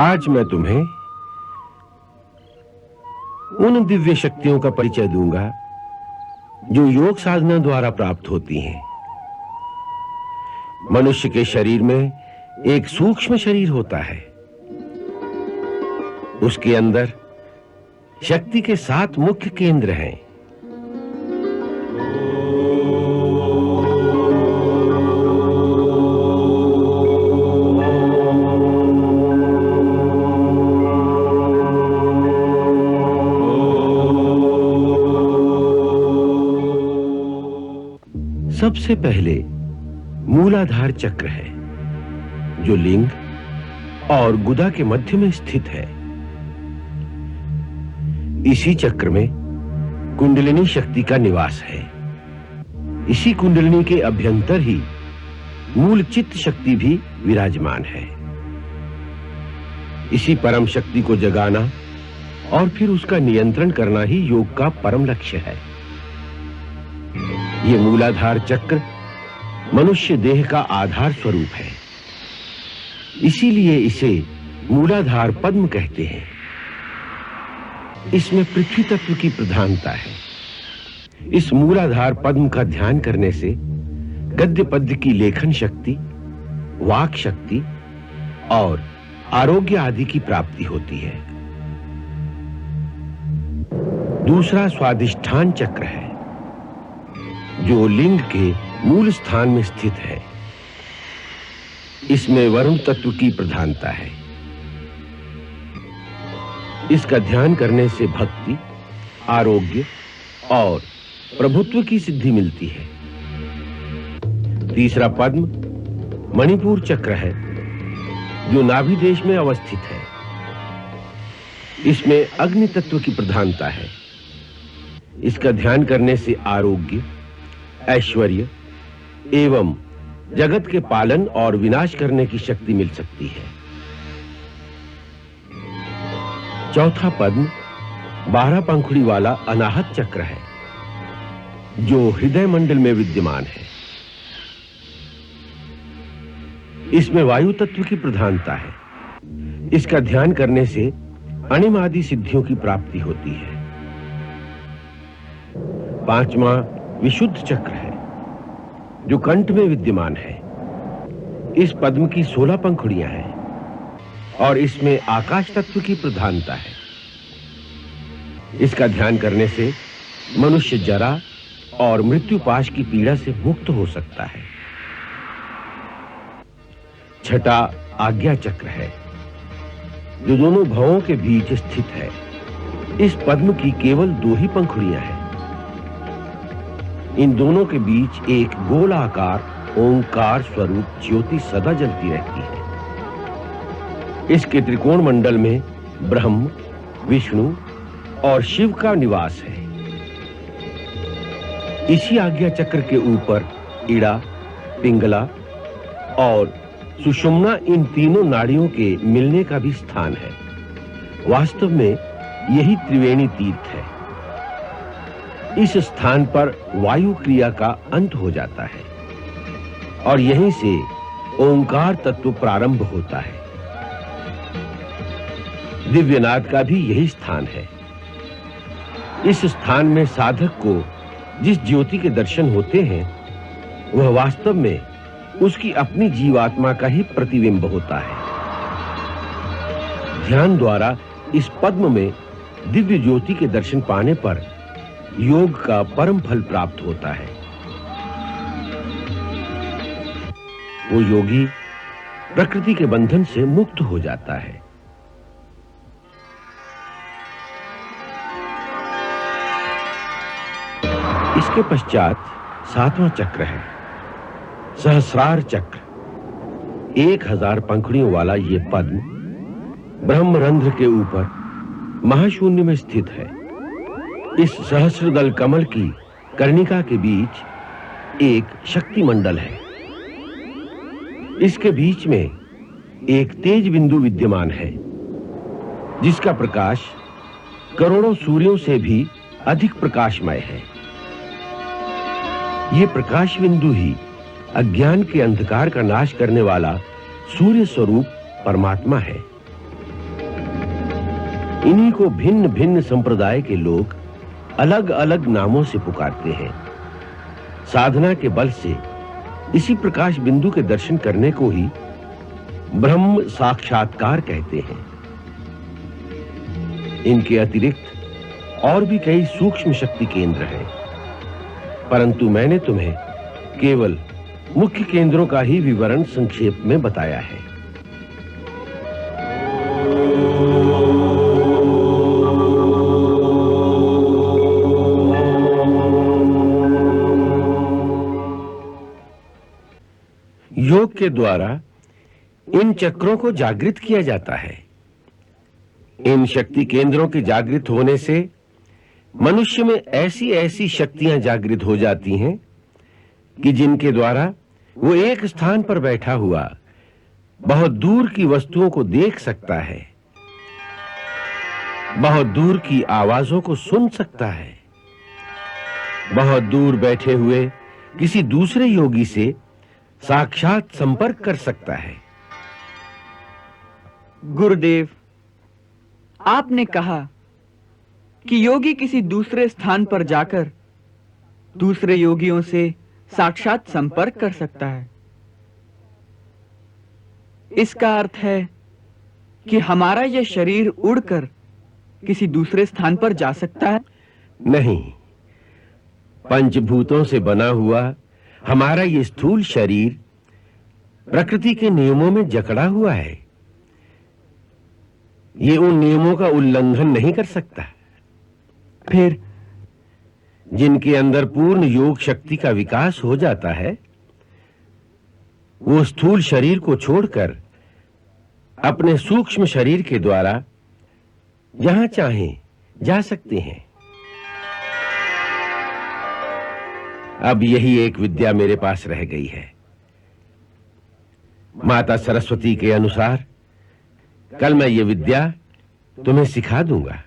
आज मैं तुम्हें उन दिव्य शक्तियों का परिचय दूंगा जो योग साधना द्वारा प्राप्त होती हैं। मनुष्य के शरीर में एक सूक्ष्म शरीर होता है। उसके अंदर शक्ति के 7 मुख्य केंद्र हैं। सबसे पहले मूलाधार चक्र है जो लिंग और गुदा के मध्य में स्थित है। इसी चक्र में कुंडलिनी शक्ति का निवास है। इसी कुंडलिनी के अभ्यंतर ही मूल चित्त शक्ति भी विराजमान है। इसी परम शक्ति को जगाना और फिर उसका नियंत्रण करना ही योग का परम लक्ष्य है। ये मूलाधार चक्र मनुष्य देह का आधार स्वरूप है। इसीलिए इसे मूलाधार पद्म कहते हैं। इसमें पृथ्वी तत्व की प्रधानता है। इस मूलाधार पद्म का ध्यान करने से गद्य पद्य की लेखन शक्ति, वाक शक्ति और आरोग्य आदि की प्राप्ति होती है। दूसरा स्वादिष्ठान चक्र है जो लिंग के मूल स्थान में स्थित है। इसमें वरुण तत्व की प्रधानता है। इसका ध्यान करने से भक्ति, आरोग्य और प्रभुत्व की सिद्धि मिलती है। तीसरा पद्म मणिपुर चक्र है जो नाभि देश में अवस्थित है। इसमें अग्नि तत्व की प्रधानता है। इसका ध्यान करने से आरोग्य, ऐश्वर्य एवं जगत के पालन और विनाश करने की शक्ति मिल सकती है। चौथा पद्म 12 पंखुड़ी वाला अनाहत चक्र है जो हृदय मंडल में विद्यमान है। इसमें वायु तत्व की प्रधानता है। इसका ध्यान करने से अणिम आदि सिद्धियों की प्राप्ति होती है। पांचवा विशुद्ध चक्र है जो कंठ में विद्यमान है। इस पद्म की 16 पंखुड़ियां हैं और इसमें आकाश तत्व की प्रधानता है। इसका ध्यान करने से मनुष्य जरा और मृत्युपाश की पीड़ा से मुक्त हो सकता है। छठा आज्ञा चक्र है जो दोनों भवों के बीच स्थित है। इस पद्म की केवल 2 ही पंखुड़ियां हैं। इन दोनों के बीच एक गोलाकार ओंकार स्वरूप ज्योति सदा जलती रहती है। इसके त्रिकोण मंडल में ब्रह्म, विष्णु और शिव का निवास है। इसी आज्ञा चक्र के ऊपर इड़ा, पिंगला और सुषुम्ना इन तीनों नाड़ियों के मिलने का भी स्थान है। वास्तव में यही त्रिवेणी तीर्थ है। इस स्थान पर वायु क्रिया का अंत हो जाता है और यहीं से ओंकार तत्व प्रारंभ होता है। दिव्यनाद का भी यही स्थान है। इस स्थान में साधक को जिस ज्योति के दर्शन होते हैं वह वास्तव में उसकी अपनी जीवात्मा का ही प्रतिबिंब होता है। ध्यान द्वारा इस पद्म में दिव्य ज्योति के दर्शन पाने पर योग का परम फल प्राप्त होता है। वो योगी प्रकृति के बंधन से मुक्त हो जाता है। इसके पश्चात 7वां चक्र है सहस्रार चक्र। 1000 पंखुड़ियों वाला ये पद्म ब्रह्मरंध्र के ऊपर महाशून्य में स्थित है। इस सहस्रदल कमल की कर्णिका के बीच एक शक्ति मंडल है। इसके बीच में एक तेज बिंदु विद्यमान है जिसका प्रकाश करोड़ों सूर्यों से भी अधिक प्रकाशमय है। यह प्रकाश बिंदु ही अज्ञान के अंधकार का नाश करने वाला सूर्य स्वरूप परमात्मा है। इन्हीं को भिन्न भिन्न संप्रदाय के लोग अलग अलग नामों से पुकारते हैं। साधना के बल से इसी प्रकाश बिंदु के दर्शन करने को ही ब्रह्म साक्षात्कार कहते हैं। इनके अतिरिक्त और भी कई सूक्ष्म शक्ति केंद्र हैं, परंतु मैंने तुम्हें केवल मुख्य केंद्रों का ही विवरण संक्षेप में बताया है। योग के द्वारा इन चक्रों को जागृत किया जाता है। इन शक्ति केंद्रों के जागृत होने से मनुष्य में ऐसी ऐसी शक्तियां जागृत हो जाती हैं कि जिनके द्वारा वो एक स्थान पर बैठा हुआ बहुत दूर की वस्तुओं को देख सकता है, बहुत दूर की आवाजों को सुन सकता है, बहुत दूर बैठे हुए किसी दूसरे योगी से साक्षात संपर्क कर सकता है। गुरुदेव, आपने कहा कि योगी किसी दूसरे स्थान पर जाकर दूसरे योगियों से साक्षात संपर्क कर सकता है। इसका अर्थ है कि हमारा यह शरीर उड़कर किसी दूसरे स्थान पर जा सकता है? नहीं, पंचभूतों से बना हुआ हमारा ये स्थूल शरीर प्रकृति के नियमों में जकड़ा हुआ है। ये उन नियमों का उल्लंघन नहीं कर सकता। फिर जिनके अंदर पूर्ण योग शक्ति का विकास हो जाता है, वो स्थूल शरीर को छोड़कर अपने सूक्ष्म शरीर के द्वारा जहां चाहें जा सकते हैं। अब यही एक विद्या मेरे पास रह गई है। माता सरस्वती के अनुसार कल मैं ये विद्या तुम्हें सिखा दूंगा।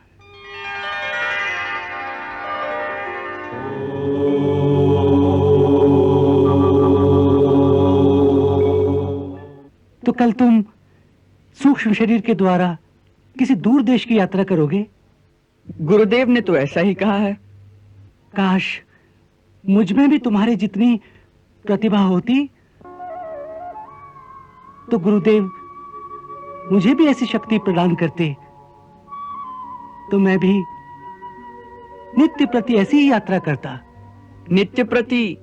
तो कल तुम सूक्ष्म शरीर के द्वारा किसी दूर देश की यात्रा करोगे? गुरुदेव ने तो ऐसा ही कहा है। काश मुझ में भी तुम्हारे जितनी प्रतिभा होती तो गुरुदेव मुझे भी ऐसी शक्ति प्रदान करते, तो मैं भी नित्य प्रति ऐसी ही यात्रा करता। नित्य प्रति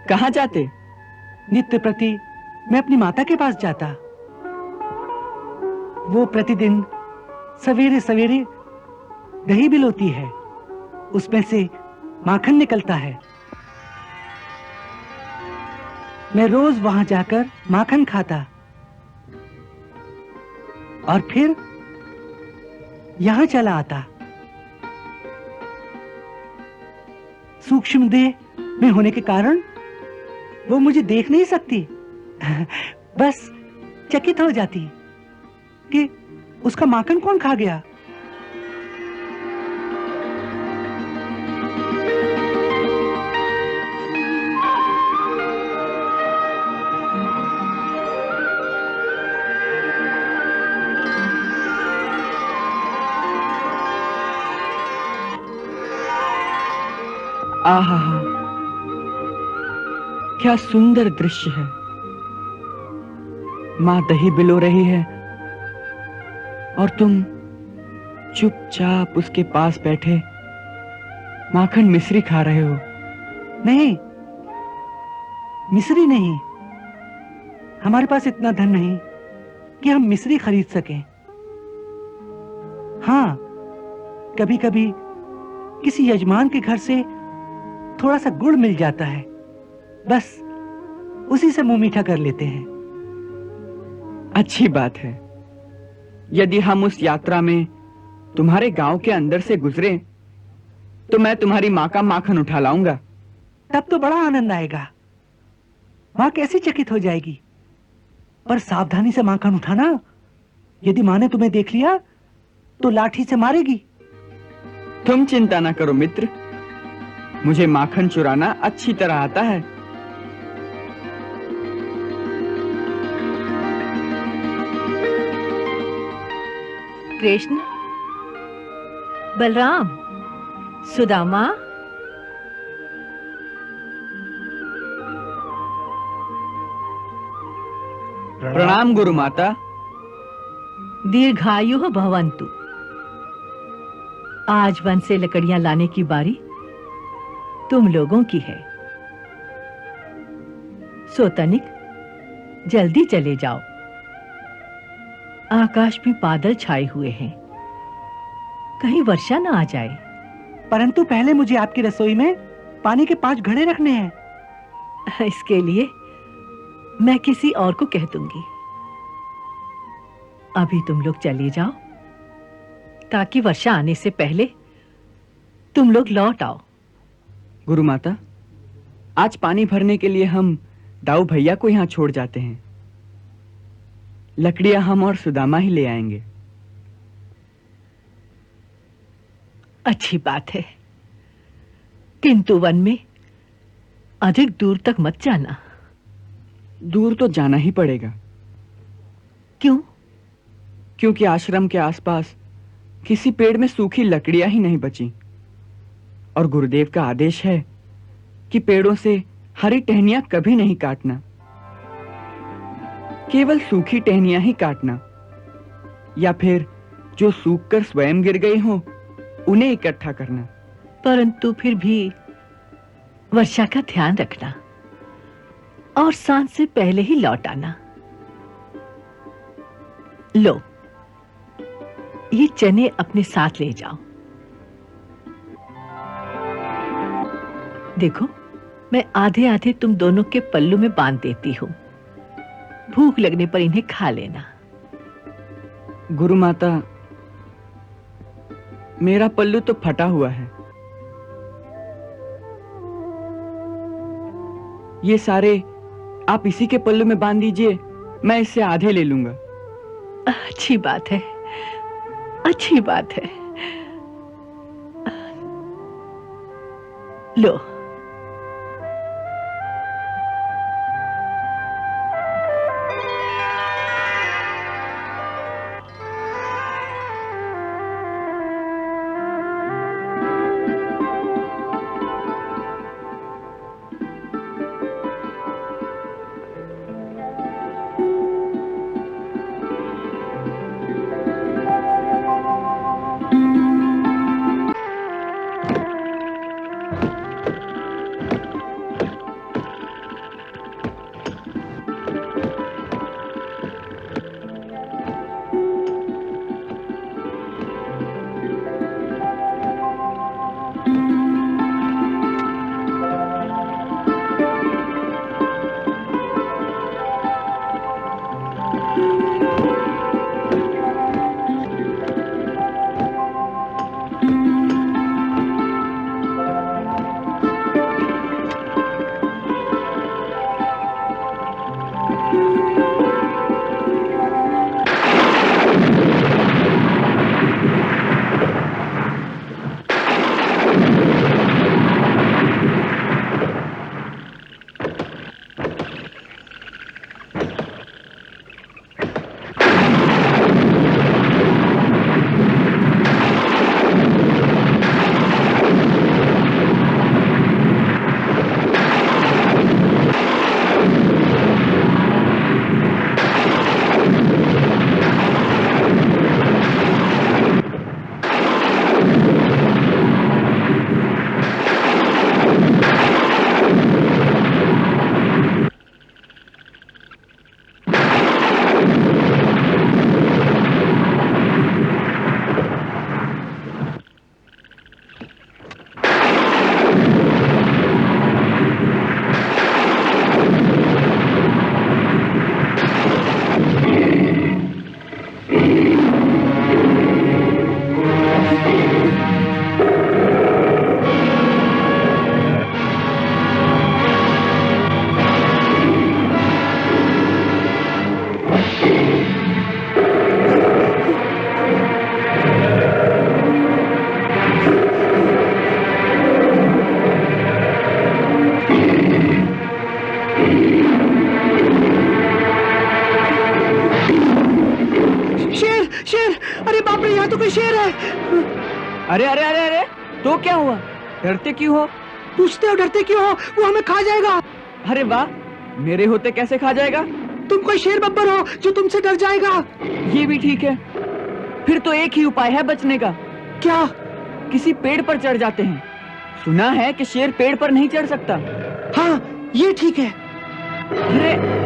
कहां जाते? नित्य प्रति मैं अपनी माता के पास जाता। वो प्रतिदिन सवेरे सवेरे दही बिलोती है, उसमें से माखन निकलता है। मैं रोज वहां जाकर माखन खाता और फिर यहां चला आता। सूक्ष्म देह में होने के कारण वो मुझे देख नहीं सकती, बस चकित हो जाती कि उसका माखन कौन खा गया। आहा, क्या सुंदर दृश्य है। मां दही बिलो रही है और तुम चुपचाप उसके पास बैठे माखन मिश्री खा रहे हो। नहीं, मिश्री नहीं, हमारे पास इतना धन नहीं कि हम मिश्री खरीद सकें। हाँ, कभी कभी किसी यजमान के घर से थोड़ा सा गुड़ मिल जाता है, बस उसी से मुंह मीठा कर लेते हैं। अच्छी बात है। यदि हम उस यात्रा में तुम्हारे गांव के अंदर से गुजरे तो मैं तुम्हारी मां का माखन उठा लाऊंगा। तब तो बड़ा आनंद आएगा। मां कैसी चकित हो जाएगी। पर सावधानी से माखन उठाना, यदि मां ने तुम्हें देख लिया तो लाठी से मारेगी। तुम चिंता ना करो मित्र, मुझे माखन चुराना अच्छी तरह आता है। कृष्ण, बलराम, सुदामा, प्रणाम गुरु माता। दीर्घायु भवन्तु। आज वन से लकड़ियां लाने की बारी तुम लोगों की है। सोतनिक, जल्दी चले जाओ। आकाश में बादल छाए हुए हैं, कहीं वर्षा ना आ जाए। परंतु पहले मुझे आपकी रसोई में पानी के 5 घड़े रखने हैं। इसके लिए मैं किसी और को कह दूंगी। अभी तुम लोग चले जाओ ताकि वर्षा आने से पहले तुम लोग लौट आओ। गुरु माता, आज पानी भरने के लिए हम दाऊ भैया को यहाँ छोड़ जाते हैं। लकड़ियां हम और सुदामा ही ले आएंगे। अच्छी बात है, किंतु वन में अधिक दूर तक मत जाना। दूर तो जाना ही पड़ेगा। क्यों? क्योंकि आश्रम के आसपास किसी पेड़ में सूखी लकड़ियां ही नहीं बची, और गुरुदेव का आदेश है कि पेड़ों से हरी टहनियां कभी नहीं काटना, केवल सूखी टहनियां ही काटना, या फिर जो सूखकर स्वयं गिर गई हो उन्हें इकट्ठा करना। परंतु फिर भी वर्षा का ध्यान रखना और सांझ से पहले ही लौट आना। लो, ये चने अपने साथ ले जाओ। देखो, मैं आधे आधे तुम दोनों के पल्लू में बांध देती हूं। भूख लगने पर इन्हें खा लेना। गुरु माता, मेरा पल्लू तो फटा हुआ है। ये सारे आप इसी के पल्लू में बांध दीजिए, मैं इससे आधे ले लूंगा। अच्छी बात है, अच्छी बात है। लो, अरे अरे अरे अरे, तो क्या हुआ? डरते क्यों हो? पूछते हो डरते क्यों हो? वो हमें खा जाएगा। अरे वाह, मेरे होते कैसे खा जाएगा? तुम कोई शेर बब्बर हो जो तुमसे डर जाएगा। ये भी ठीक है। फिर तो एक ही उपाय है बचने का। क्या? किसी पेड़ पर चढ़ जाते हैं। सुना है कि शेर पेड़ पर नहीं चढ़ सकता। हाँ, ये ठीक है। अरे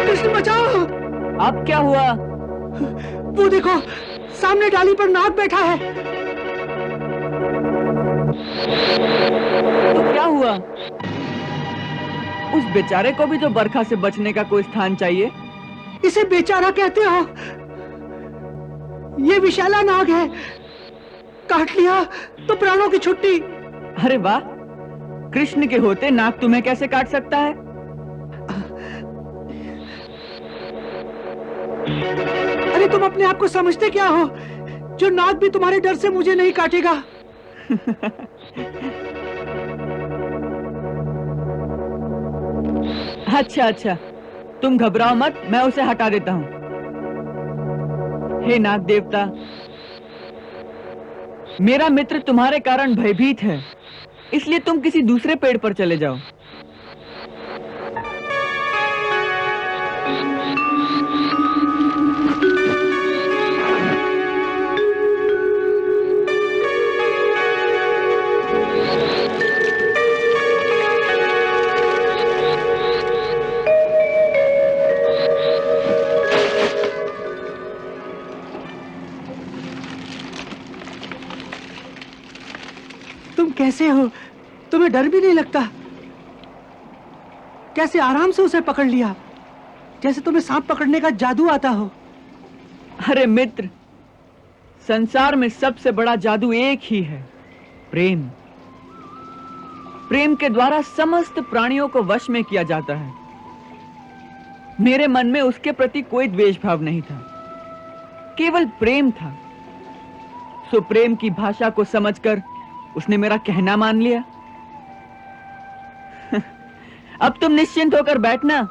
कृष्ण बचाओ। अब क्या हुआ? वो देखो, सामने डाली पर नाग बैठा है। तो क्या हुआ? उस बेचारे को भी तो बरखा से बचने का कोई स्थान चाहिए। इसे बेचारा कहते हो? ये विशाला नाग है। काट लिया तो प्राणों की छुट्टी। अरे वाह, कृष्ण के होते नाग तुम्हें कैसे काट सकता है? अरे तुम अपने आप को समझते क्या हो? जो नाग भी तुम्हारे डर से मुझे नहीं काटेगा। अच्छा अच्छा, तुम घबराओ मत, मैं उसे हटा देता हूँ। हे नाग देवता, मेरा मित्र तुम्हारे कारण भयभीत है, इसलिए तुम किसी दूसरे पेड़ पर चले जाओ। तुम कैसे हो? तुम्हें डर भी नहीं लगता? कैसे आराम से उसे पकड़ लिया, जैसे तुम्हें सांप पकड़ने का जादू आता हो। अरे मित्र, संसार में सबसे बड़ा जादू एक ही है, प्रेम। प्रेम के द्वारा समस्त प्राणियों को वश में किया जाता है। मेरे मन में उसके प्रति कोई द्वेष भाव नहीं था, केवल प्रेम था। सो प्रेम की भाषा को समझकर उसने मेरा कहना मान लिया। अब तुम निश्चिंत होकर बैठना।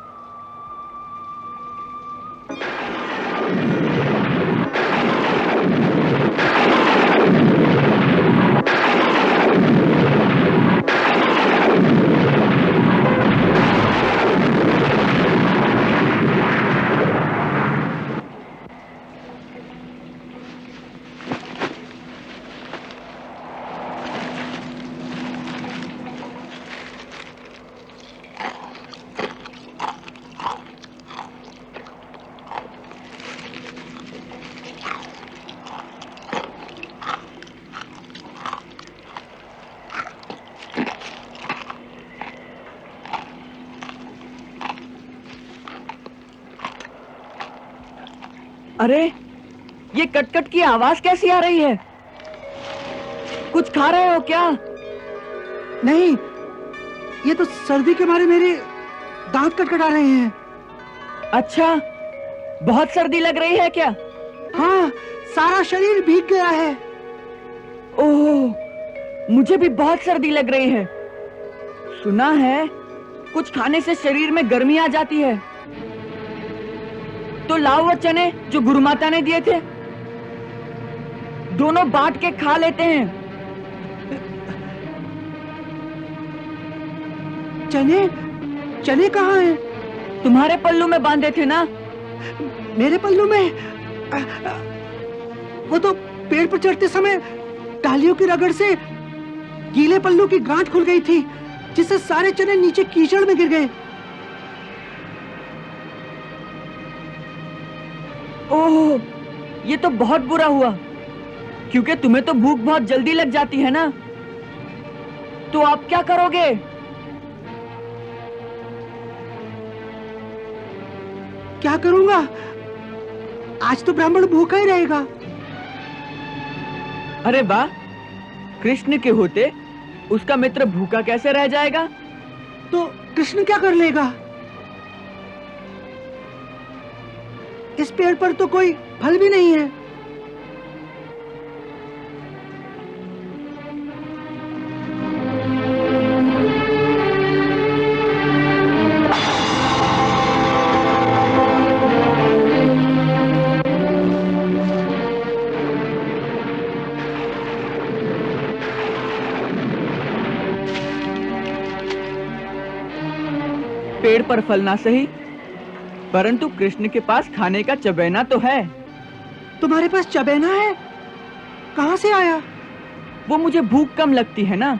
अरे, ये कटकट की आवाज कैसी आ रही है? कुछ खा रहे हो क्या? नहीं, ये तो सर्दी के मारे मेरे दांत कटकटा रहे हैं। अच्छा, बहुत सर्दी लग रही है क्या? हाँ, सारा शरीर भीग गया है। ओह, मुझे भी बहुत सर्दी लग रही है। सुना है कुछ खाने से शरीर में गर्मी आ जाती है। तो लाओ वो चने जो गुरु माता ने दिए थे, दोनों बांट के खा लेते हैं। चने? चने कहाँ हैं? तुम्हारे पल्लू में बांधे थे ना? मेरे पल्लू में? वो तो पेड़ पर चढ़ते समय डालियों की रगड़ से गीले पल्लू की गांठ खुल गई थी, जिससे सारे चने नीचे कीचड़ में गिर गए। ओह, ये तो बहुत बुरा हुआ, क्योंकि तुम्हें तो भूख बहुत जल्दी लग जाती है ना। तो आप क्या करोगे? क्या करूंगा? आज तो ब्राह्मण भूखा ही रहेगा। अरे वाह, कृष्ण के होते उसका मित्र भूखा कैसे रह जाएगा? तो कृष्ण क्या कर लेगा? इस पेड़ पर तो कोई फल भी नहीं है। पेड़ पर फल ना सही, परंतु कृष्ण के पास खाने का चबैना तो है। तुम्हारे पास चबैना है? कहां से आया? वो मुझे भूख कम लगती है ना।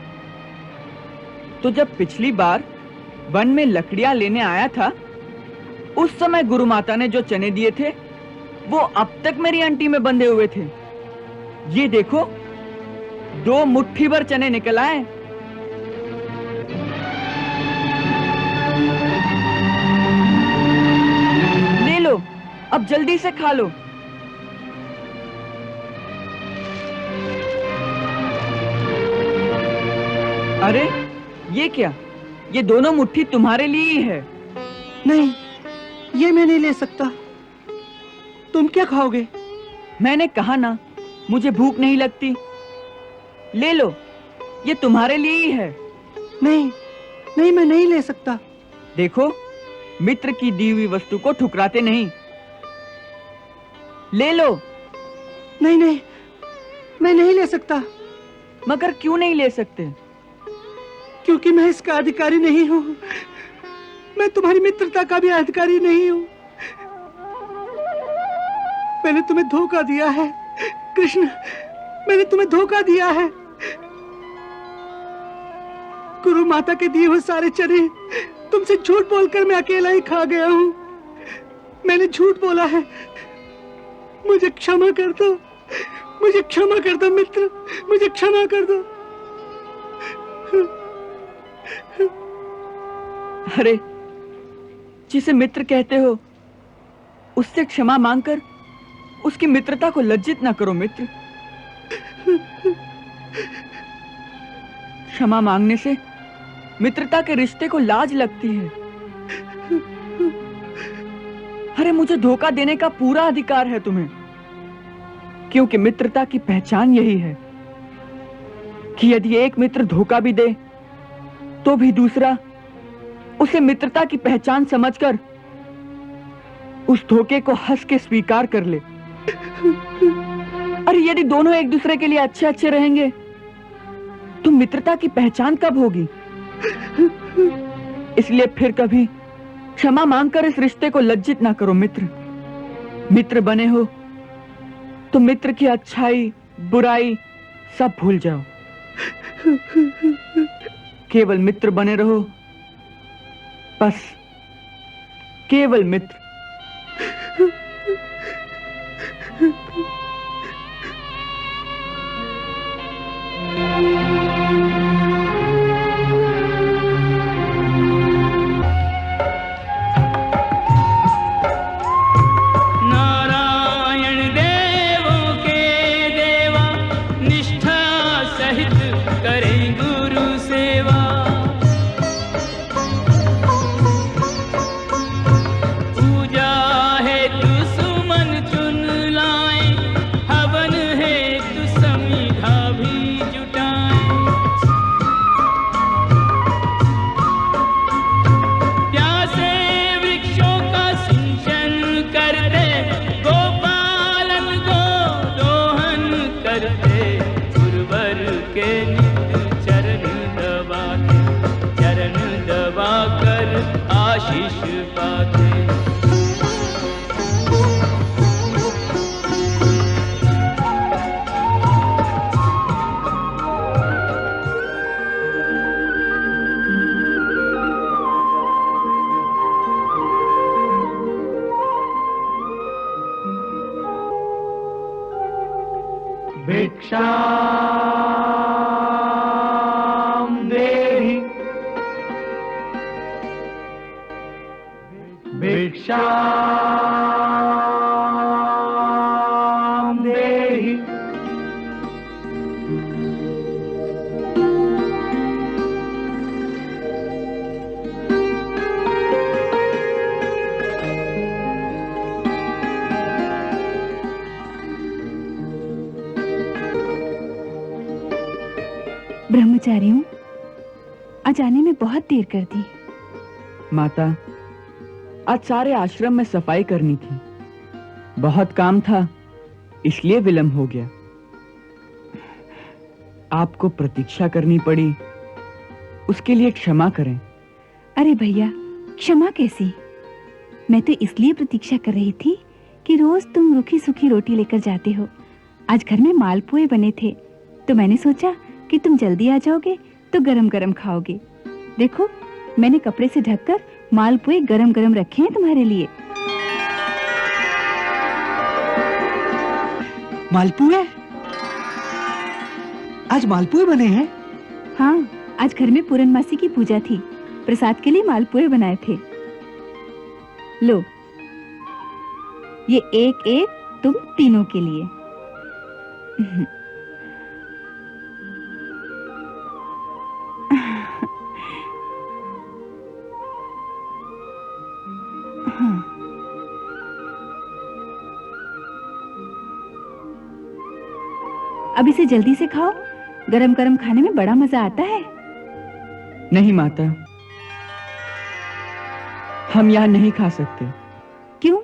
तो जब पिछली बार वन में लकड़ियां लेने आया था, उस समय गुरु माता ने जो चने दिए थे वो अब तक मेरी अंटी में बंधे हुए थे। ये देखो, 2 मुट्ठी भर चने निकल आए। ले लो, अब जल्दी से खा लो। अरे ये क्या? ये दोनों मुट्ठी तुम्हारे लिए ही है। नहीं, ये मैं नहीं ले सकता। तुम क्या खाओगे? मैंने कहा ना, मुझे भूख नहीं लगती। ले लो, ये तुम्हारे लिए ही है। नहीं, नहीं, मैं नहीं ले सकता। देखो, मित्र की दी हुई वस्तु को ठुकराते नहीं। ले लो। नहीं, नहीं, मैं नहीं ले सकता। मगर क्यों नहीं ले सकते? क्योंकि मैं इसका अधिकारी नहीं हूँ। मैं तुम्हारी मित्रता का भी अधिकारी नहीं हूँ। मैंने तुम्हें धोखा दिया है कृष्ण, मैंने तुम्हें धोखा दिया है। गुरु माता के दिए हुए सारे चने तुमसे झूठ बोलकर मैं अकेला ही खा गया हूँ। मैंने झूठ बोला है। मुझे क्षमा कर दो, मुझे क्षमा कर दो मित्र, मुझे क्षमा कर दो। अरे, जिसे मित्र कहते हो उससे क्षमा मांगकर उसकी मित्रता को लज्जित ना करो मित्र। क्षमा मांगने से मित्रता के रिश्ते को लाज लगती है। अरे, मुझे धोखा देने का पूरा अधिकार है तुम्हें, क्योंकि मित्रता की पहचान यही है कि यदि एक मित्र धोखा भी दे तो भी दूसरा उसे मित्रता की पहचान समझकर उस धोखे को हंस के स्वीकार कर ले। अरे, यदि दोनों एक दूसरे के लिए अच्छे अच्छे रहेंगे तो मित्रता की पहचान कब होगी? इसलिए फिर कभी क्षमा मांगकर इस रिश्ते को लज्जित ना करो मित्र। मित्र बने हो तो मित्र की अच्छाई बुराई सब भूल जाओ। केवल मित्र बने रहो, बस केवल मित्र। नारायण देवों के देवा, निष्ठा सहित करें गुरु सेवा। पूजा हेतु सुमन चुन लाएं, हवन हेतु समीधा भी जुटाएं। प्यासे वृक्षों का सिंचन करते, गोपालन गोदोहन करते, गुरुवर के नित चरण दबाकर आशीष पाते। भिक्षां देहि भिक्षां देहि। ब्रह्मचारियों, आज आने में बहुत देर कर दी। माता, आज सारे आश्रम में सफाई करनी थी, बहुत काम था, इसलिए विलंब हो गया। आपको प्रतीक्षा करनी पड़ी, उसके लिए क्षमा करें। अरे भैया, क्षमा कैसी? मैं तो इसलिए प्रतीक्षा कर रही थी कि रोज तुम रूखी सूखी रोटी लेकर जाते हो। आज घर में मालपुए बने थे, तो मैंने सोचा कि तुम जल्दी आ जाओगे तो गरम गरम खाओगे। देखो, मैंने कपड़े से ढककर मालपुए गरम गरम रखे हैं तुम्हारे लिए। मालपुए? आज मालपुए बने हैं? हाँ, आज घर में पूर्णमासी की पूजा थी, प्रसाद के लिए मालपुए बनाए थे। लो, ये एक एक तुम तीनों के लिए। अब इसे जल्दी से खाओ, गरम गरम खाने में बड़ा मजा आता है। नहीं माता, हम यहाँ नहीं खा सकते। क्यों?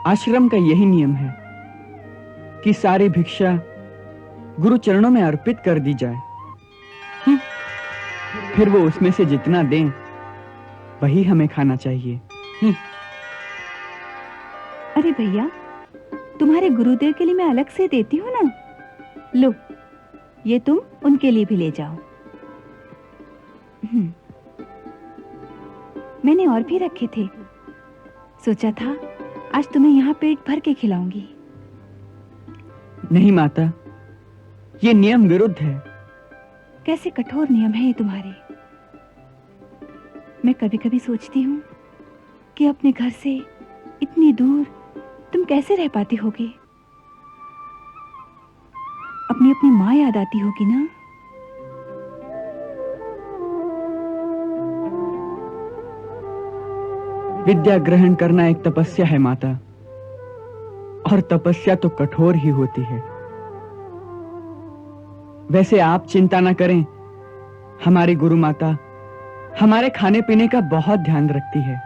आश्रम का यही नियम है कि सारी भिक्षा गुरु चरणों में अर्पित कर दी जाए। फिर वो उसमें से जितना दें वही हमें खाना चाहिए। अरे भैया, तुम्हारे गुरुदेव के लिए मैं अलग से देती हूँ ना। लो, ये तुम उनके लिए भी ले जाओ। मैंने और भी रखे थे, सोचा था आज तुम्हें यहाँ पेट भर के खिलाऊंगी। नहीं माता, ये नियम विरुद्ध है। कैसे कठोर नियम है ये तुम्हारे। मैं कभी कभी सोचती हूँ कि अपने घर से इतनी दूर तुम कैसे रह पाती होगे। अपनी अपनी माँ याद आती होगी ना। विद्या ग्रहण करना एक तपस्या है माता, और तपस्या तो कठोर ही होती है। वैसे आप चिंता न करें, हमारी गुरु माता हमारे खाने पीने का बहुत ध्यान रखती है।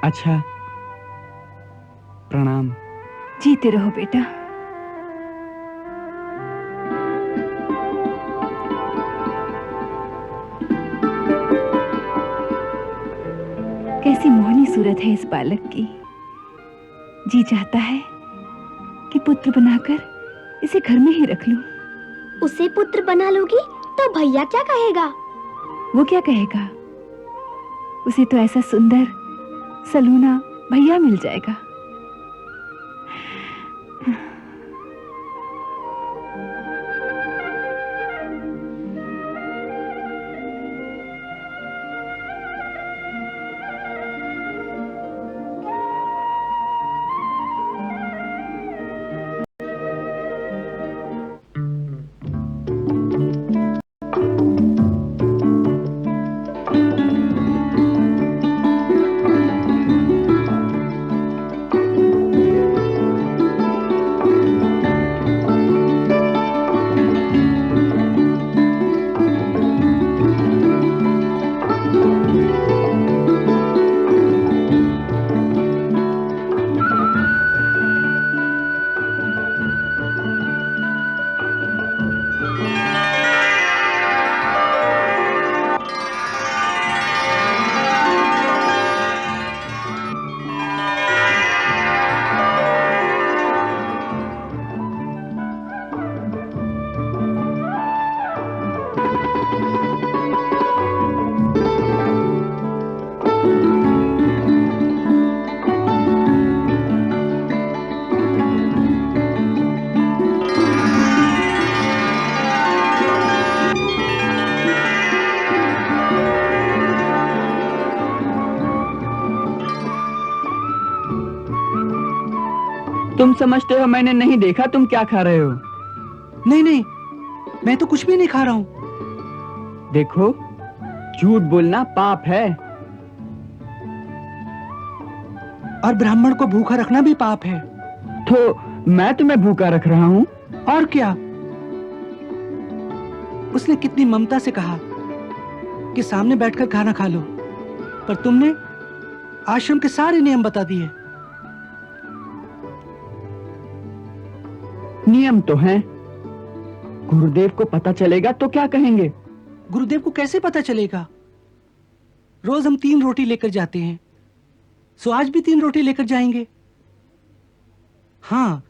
अच्छा, प्रणाम। जीते रहो बेटा। कैसी मोहनी सूरत है इस बालक की। जी चाहता है कि पुत्र बनाकर इसे घर में ही रख लूं। उसे पुत्र बना लोगी तो भैया क्या कहेगा? वो क्या कहेगा? उसे तो ऐसा सुंदर सलूना भैया मिल जाएगा। तुम समझते हो मैंने नहीं देखा तुम क्या खा रहे हो? नहीं नहीं, मैं तो कुछ भी नहीं खा रहा हूँ। देखो, झूठ बोलना पाप है। और ब्राह्मण को भूखा रखना भी पाप है। तो मैं तुम्हें भूखा रख रहा हूँ। और क्या? उसने कितनी ममता से कहा कि सामने बैठकर खाना खा लो, पर तुमने आश्रम के सारे नियम बता दिए। नियम तो हैं। गुरुदेव को पता चलेगा तो क्या कहेंगे? गुरुदेव को कैसे पता चलेगा? रोज हम 3 रोटी लेकर जाते हैं, सो आज भी 3 रोटी लेकर जाएंगे। हाँ,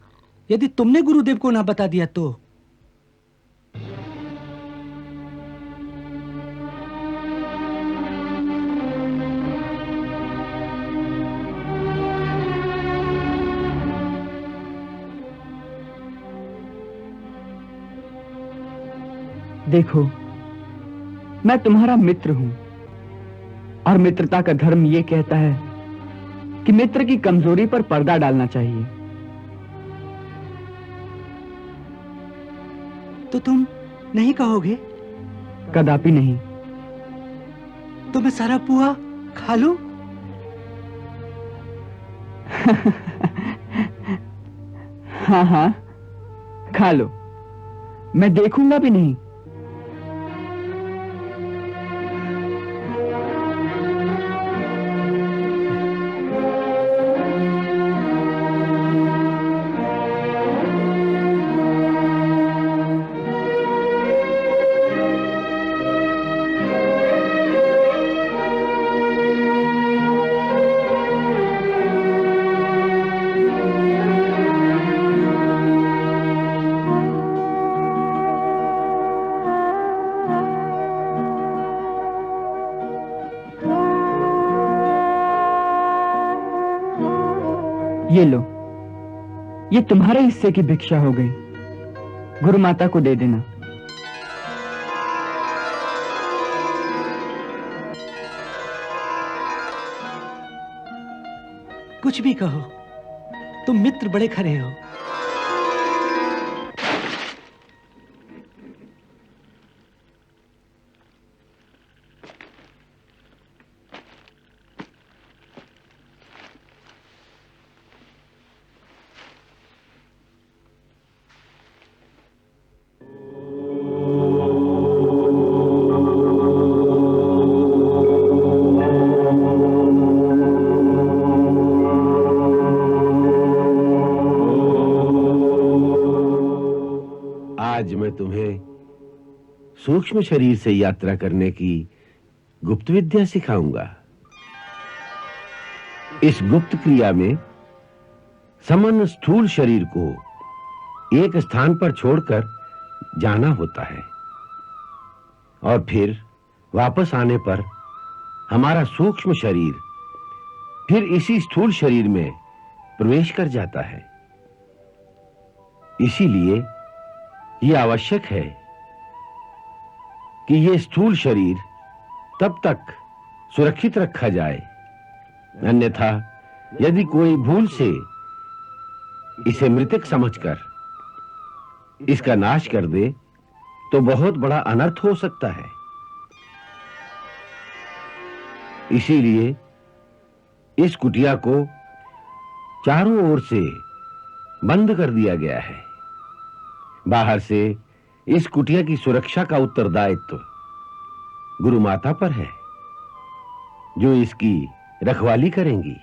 यदि तुमने गुरुदेव को ना बता दिया तो। देखो, मैं तुम्हारा मित्र हूं और मित्रता का धर्म ये कहता है कि मित्र की कमजोरी पर पर्दा डालना चाहिए। तो तुम नहीं कहोगे? कदापि नहीं। तो मैं सारा पुआ खा लूं? हाँ हाँ, खा लो, मैं देखूंगा भी नहीं। ये लो, ये तुम्हारे हिस्से की भिक्षा हो गई। गुरु माता को दे देना। कुछ भी कहो, तुम मित्र बड़े खरे हो। आज मैं तुम्हें सूक्ष्म शरीर से यात्रा करने की गुप्त विद्या सिखाऊंगा। इस गुप्त क्रिया में समन स्थूल शरीर को एक स्थान पर छोड़कर जाना होता है और फिर वापस आने पर हमारा सूक्ष्म शरीर फिर इसी स्थूल शरीर में प्रवेश कर जाता है। इसीलिए यह आवश्यक है कि यह स्थूल शरीर तब तक सुरक्षित रखा जाए, अन्यथा यदि कोई भूल से इसे मृतक समझकर इसका नाश कर दे तो बहुत बड़ा अनर्थ हो सकता है। इसीलिए इस कुटिया को चारों ओर से बंद कर दिया गया है। बाहर से इस कुटिया की सुरक्षा का उत्तरदायित्व गुरु माता पर है, जो इसकी रखवाली करेंगी।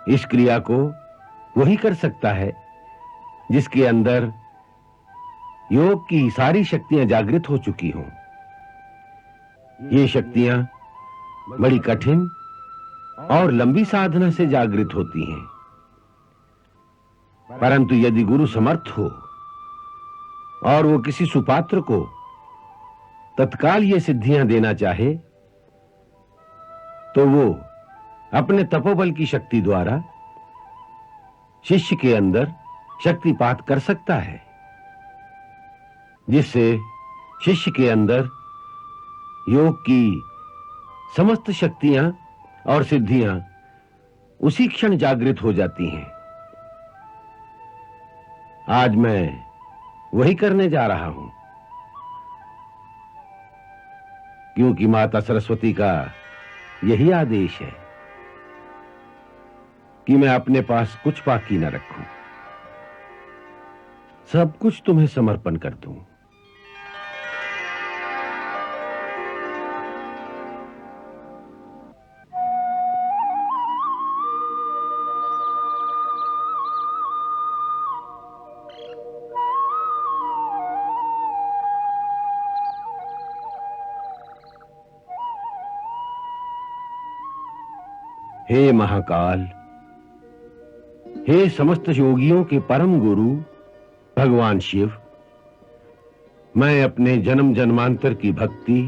इस क्रिया को वही कर सकता है जिसके अंदर योग की सारी शक्तियां जागृत हो चुकी हों। ये शक्तियां बड़ी कठिन और लंबी साधना से जागृत होती हैं, परंतु यदि गुरु समर्थ हो और वो किसी सुपात्र को तत्काल ये सिद्धियां देना चाहे तो वो अपने तपोबल की शक्ति द्वारा शिष्य के अंदर शक्तिपात कर सकता है, जिससे शिष्य के अंदर योग की समस्त शक्तियां और सिद्धियां उसी क्षण जागृत हो जाती हैं। आज मैं वही करने जा रहा हूं, क्योंकि माता सरस्वती का यही आदेश है कि मैं अपने पास कुछ बाकी न रखूं, सब कुछ तुम्हें समर्पण कर दूं। हे महाकाल, हे समस्त योगियों के परम गुरु भगवान शिव, मैं अपने जन्म जन्मांतर की भक्ति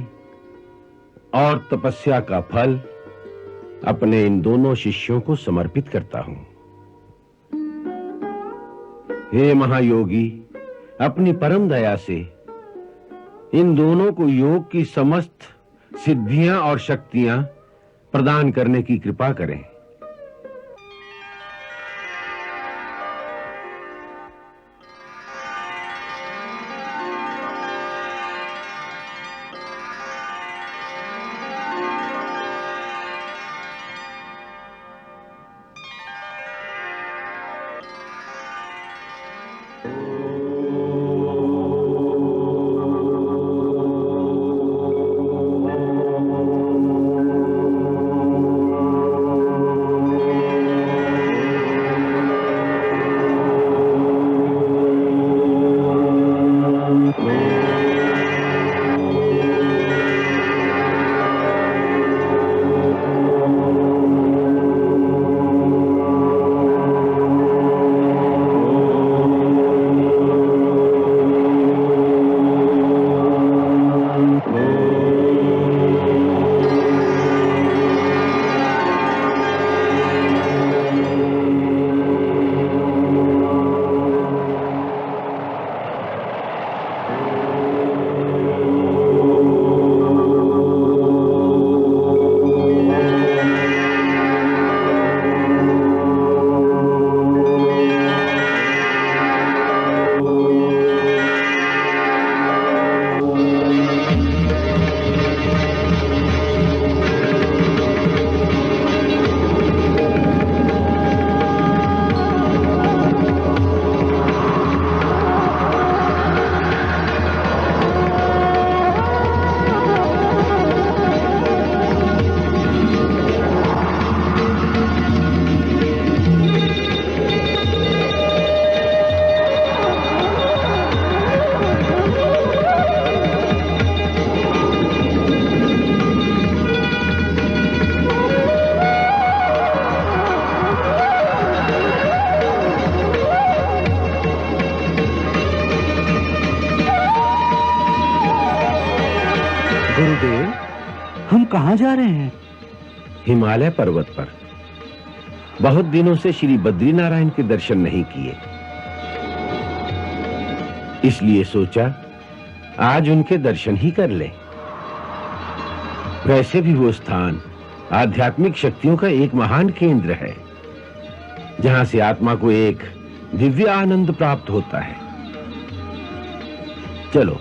और तपस्या का फल अपने इन दोनों शिष्यों को समर्पित करता हूं। हे महायोगी, अपनी परम दया से इन दोनों को योग की समस्त सिद्धियां और शक्तियां प्रदान करने की कृपा करें। गुरुदेव, हम कहाँ जा रहे हैं? हिमालय पर्वत पर। बहुत दिनों से श्री बद्रीनारायण के दर्शन नहीं किए, इसलिए सोचा आज उनके दर्शन ही कर लें। वैसे भी वो स्थान आध्यात्मिक शक्तियों का एक महान केंद्र है, जहां से आत्मा को एक दिव्य आनंद प्राप्त होता है। चलो।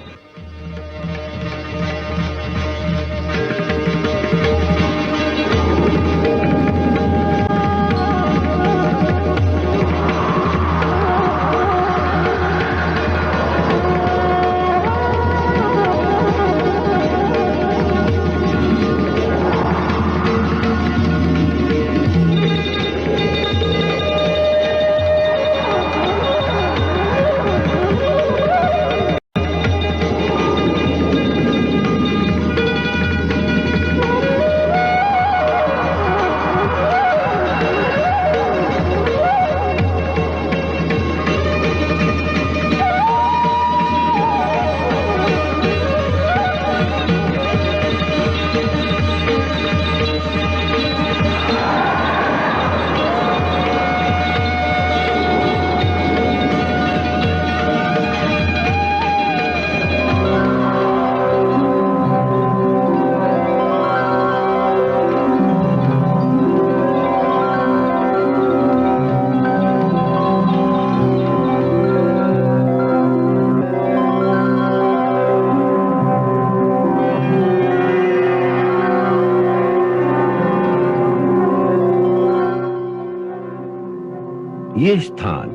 ये स्थान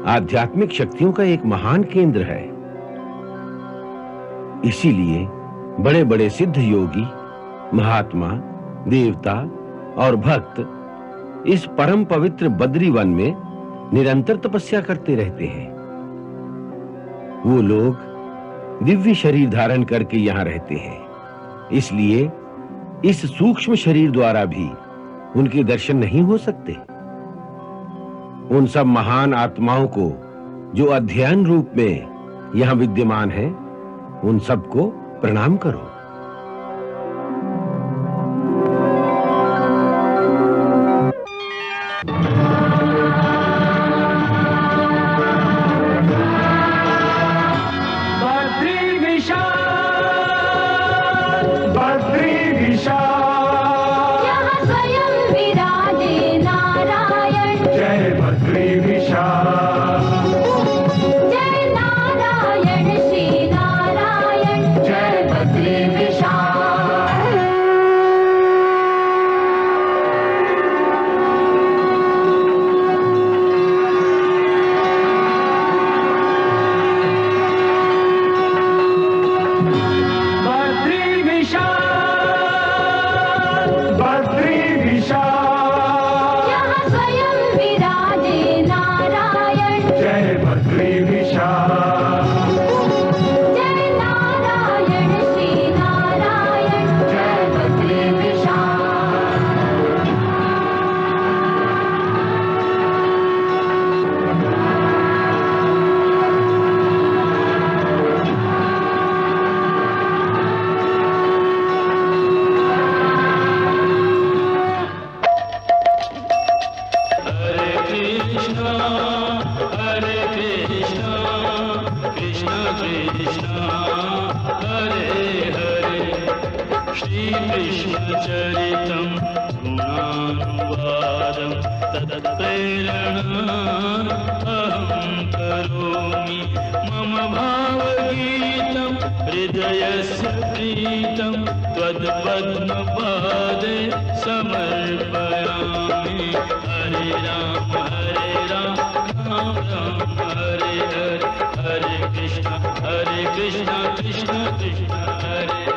आध्यात्मिक शक्तियों का एक महान केंद्र है। इसीलिए बड़े बड़े सिद्ध योगी, महात्मा, देवता और भक्त इस परम पवित्र बद्री वन में निरंतर तपस्या करते रहते हैं। वो लोग दिव्य शरीर धारण करके यहाँ रहते हैं, इसलिए इस सूक्ष्म शरीर द्वारा भी उनके दर्शन नहीं हो सकते। उन सब महान आत्माओं को जो अध्ययन रूप में यहाँ विद्यमान है, उन सबको प्रणाम करो। हृदयस्य प्रीतं त्वत्पद्मपादे समर्पयामि। हरे राम राम राम हरे हरे, हरे कृष्ण कृष्ण कृष्ण हरे